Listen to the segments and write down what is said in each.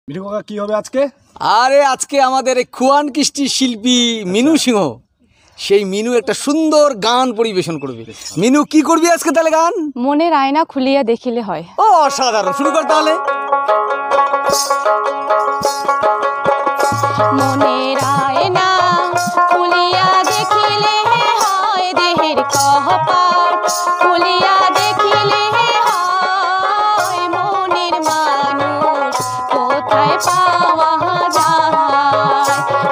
মিঠু কাকা কি হবে আজকে? আরে আজকে আমাদের এই খুয়ান কৃষ্টি শিল্পী মিনু সিংহ, সেই মিনু একটা সুন্দর গান পরিবেশন করবে। মিনু কি করবি আজকে তাহলে গান? মনের আয়না খুলিয়া দেখিলে হয়। ও অসাধারণ, শুরু কর তাহলে। মনের আয়না খুলিয়া দেখিলে হয়, দেহের কপাট খুলিয়া দেখিলে হয়, মনের মানুষ কোথায় পাওয়া যায়।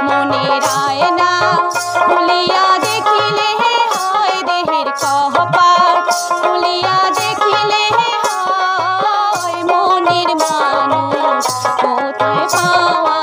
মনের আয়না খুলিয়া দেখিলে হয়, দেহের কপাট খুলিয়া দেখিলে হয়, মনের মানুষ কোথায় পাওয়া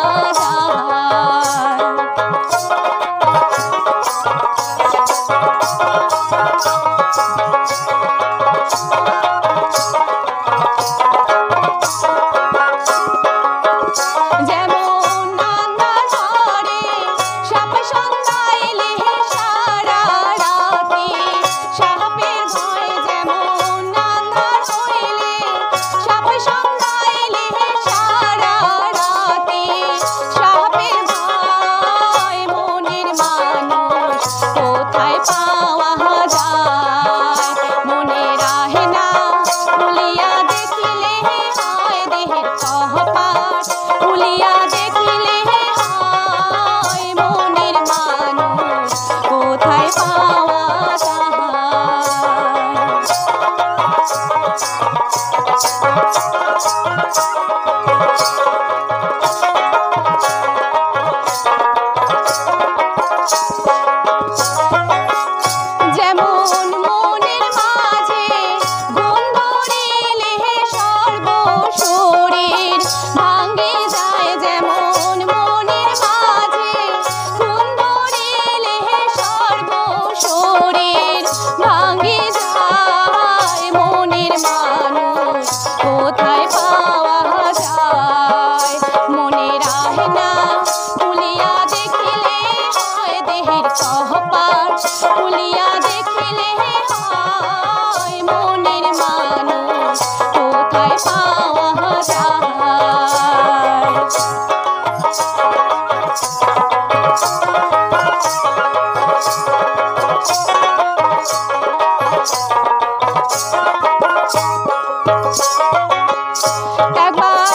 একবার